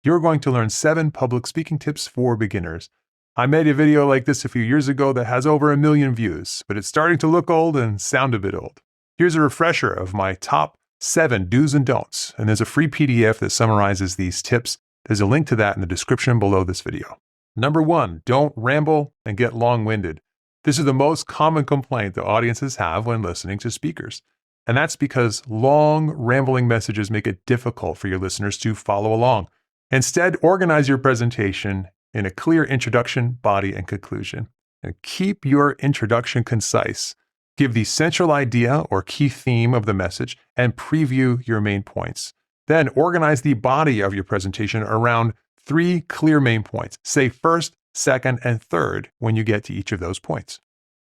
You're going to learn 7 public speaking tips for beginners. I made a video like this a few years ago that has over 1 million views, but it's starting to look old and sound a bit old. Here's a refresher of my top 7 do's and don'ts, and there's a free PDF that summarizes these tips. There's a link to that in the description below this video. Number 1, don't ramble and get long-winded. This is the most common complaint that audiences have when listening to speakers. And that's because long, rambling messages make it difficult for your listeners to follow along. Instead, organize your presentation in a clear introduction, body, and conclusion. And keep your introduction concise. Give the central idea or key theme of the message and preview your main points. Then organize the body of your presentation around 3 clear main points. Say first, second, and third when you get to each of those points.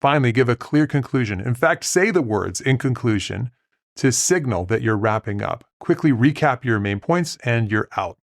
Finally, give a clear conclusion. In fact, say the words in conclusion to signal that you're wrapping up. Quickly recap your main points and you're out.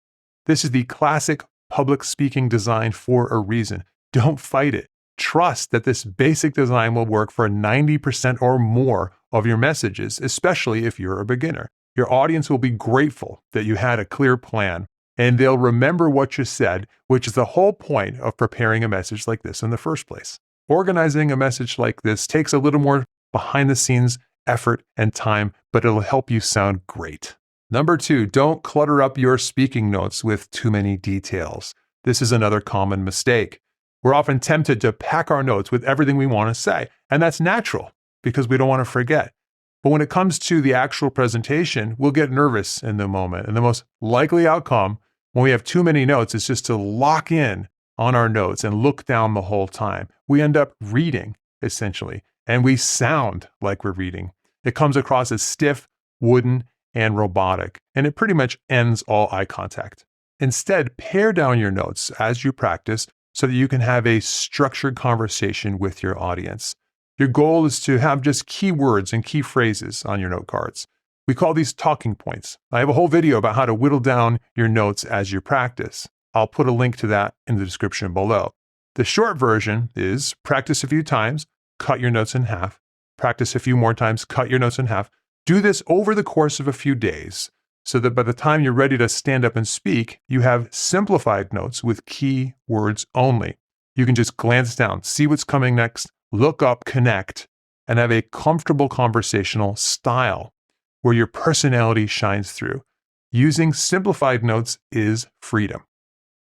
This is the classic public speaking design for a reason. Don't fight it. Trust that this basic design will work for 90% or more of your messages, especially if you're a beginner. Your audience will be grateful that you had a clear plan, and they'll remember what you said, which is the whole point of preparing a message like this in the first place. Organizing a message like this takes a little more behind-the-scenes effort and time, but it'll help you sound great. Number 2, don't clutter up your speaking notes with too many details. This is another common mistake. We're often tempted to pack our notes with everything we want to say, and that's natural because we don't want to forget. But when it comes to the actual presentation, we'll get nervous in the moment, and the most likely outcome when we have too many notes is just to lock in on our notes and look down the whole time. We end up reading, essentially, and we sound like we're reading. It comes across as stiff, wooden, and robotic, and it pretty much ends all eye contact. Instead, pare down your notes as you practice so that you can have a structured conversation with your audience. Your goal is to have just key words and key phrases on your note cards. We call these talking points. I have a whole video about how to whittle down your notes as you practice. I'll put a link to that in the description below. The short version is practice a few times, cut your notes in half, practice a few more times, cut your notes in half. Do this over the course of a few days so that by the time you're ready to stand up and speak, you have simplified notes with key words only. You can just glance down, see what's coming next, look up, connect, and have a comfortable conversational style where your personality shines through. Using simplified notes is freedom.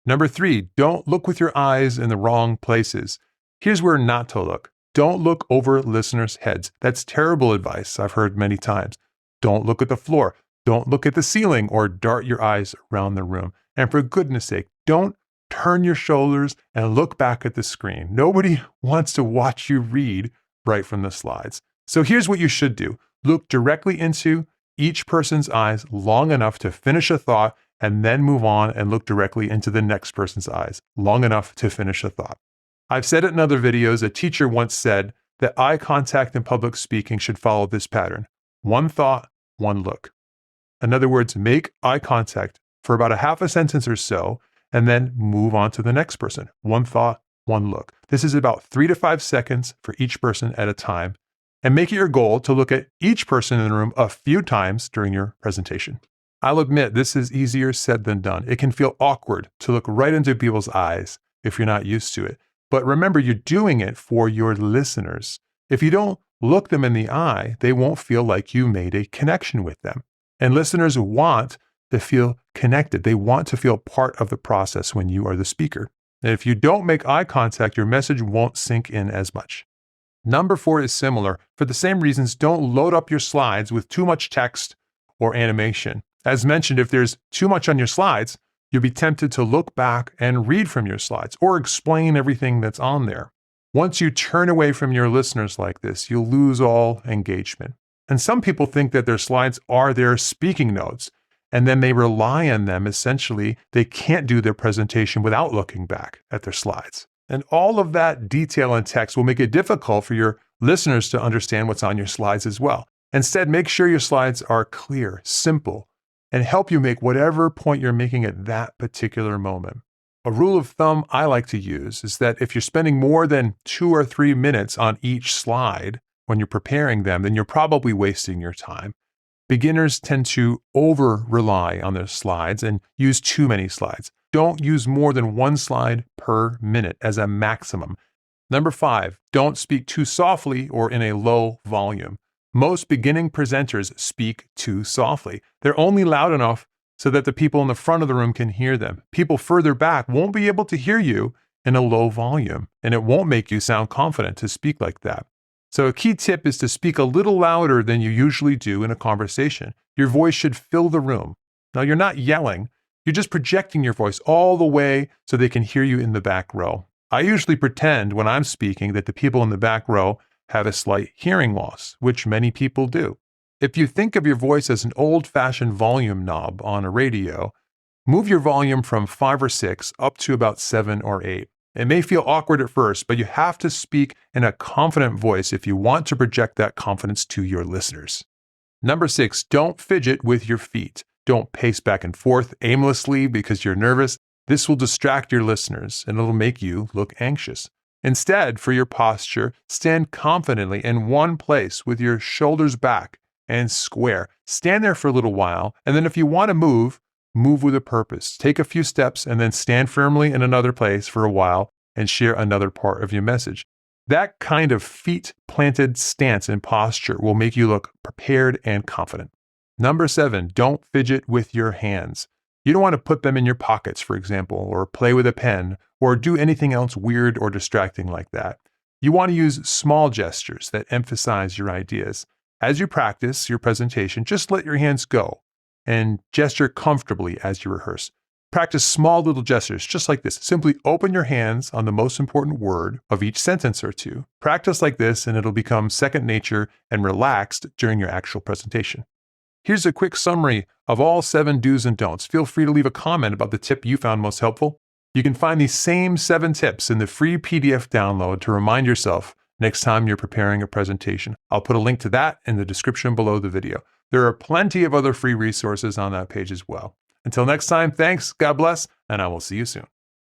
Number 3, don't look with your eyes in the wrong places. Here's where not to look. Don't look over listeners' heads. That's terrible advice I've heard many times. Don't look at the floor. Don't look at the ceiling or dart your eyes around the room. And for goodness sake, don't turn your shoulders and look back at the screen. Nobody wants to watch you read right from the slides. So here's what you should do. Look directly into each person's eyes long enough to finish a thought and then move on and look directly into the next person's eyes, long enough to finish a thought. I've said it in other videos. A teacher once said that eye contact in public speaking should follow this pattern. 1 thought, 1 look. In other words, make eye contact for about a half a sentence or so, and then move on to the next person. 1 thought, 1 look. This is about 3 to 5 seconds for each person at a time, and make it your goal to look at each person in the room a few times during your presentation. I'll admit this is easier said than done. It can feel awkward to look right into people's eyes if you're not used to it. But remember, you're doing it for your listeners. If you don't look them in the eye, they won't feel like you made a connection with them. And listeners want to feel connected. They want to feel part of the process when you are the speaker. And if you don't make eye contact, your message won't sink in as much. Number 4 is similar. For the same reasons, don't load up your slides with too much text or animation. As mentioned, if there's too much on your slides, you'll be tempted to look back and read from your slides or explain everything that's on there. Once you turn away from your listeners like this, you'll lose all engagement. And some people think that their slides are their speaking notes, and then they rely on them. Essentially, they can't do their presentation without looking back at their slides. And all of that detail and text will make it difficult for your listeners to understand what's on your slides as well. Instead, make sure your slides are clear, simple, and help you make whatever point you're making at that particular moment. A rule of thumb I like to use is that if you're spending more than 2 or 3 minutes on each slide when you're preparing them, then you're probably wasting your time. Beginners tend to over-rely on their slides and use too many slides. Don't use more than one slide per minute as a maximum. Number 5, don't speak too softly or in a low volume. Most beginning presenters speak too softly. They're only loud enough so that the people in the front of the room can hear them. People further back won't be able to hear you in a low volume, and it won't make you sound confident to speak like that. So a key tip is to speak a little louder than you usually do in a conversation. Your voice should fill the room. Now, you're not yelling. You're just projecting your voice all the way so they can hear you in the back row. I usually pretend when I'm speaking that the people in the back row have a slight hearing loss, which many people do. If you think of your voice as an old-fashioned volume knob on a radio, move your volume from 5 or 6 up to about 7 or 8. It may feel awkward at first, but you have to speak in a confident voice if you want to project that confidence to your listeners. Number 6, don't fidget with your feet. Don't pace back and forth aimlessly because you're nervous. This will distract your listeners and it'll make you look anxious. Instead, for your posture, stand confidently in one place with your shoulders back and square. Stand there for a little while, and then if you want to move with a purpose. Take a few steps and then stand firmly in another place for a while and share another part of your message. That kind of feet-planted stance and posture will make you look prepared and confident. Number 7, don't fidget with your hands. You don't want to put them in your pockets, for example, or play with a pen, or do anything else weird or distracting like that. You want to use small gestures that emphasize your ideas. As you practice your presentation, just let your hands go and gesture comfortably as you rehearse. Practice small little gestures just like this. Simply open your hands on the most important word of each sentence or two. Practice like this and it'll become second nature and relaxed during your actual presentation. Here's a quick summary of all 7 do's and don'ts. Feel free to leave a comment about the tip you found most helpful. You can find these same 7 tips in the free PDF download to remind yourself next time you're preparing a presentation. I'll put a link to that in the description below the video. There are plenty of other free resources on that page as well. Until next time, thanks, God bless, and I will see you soon.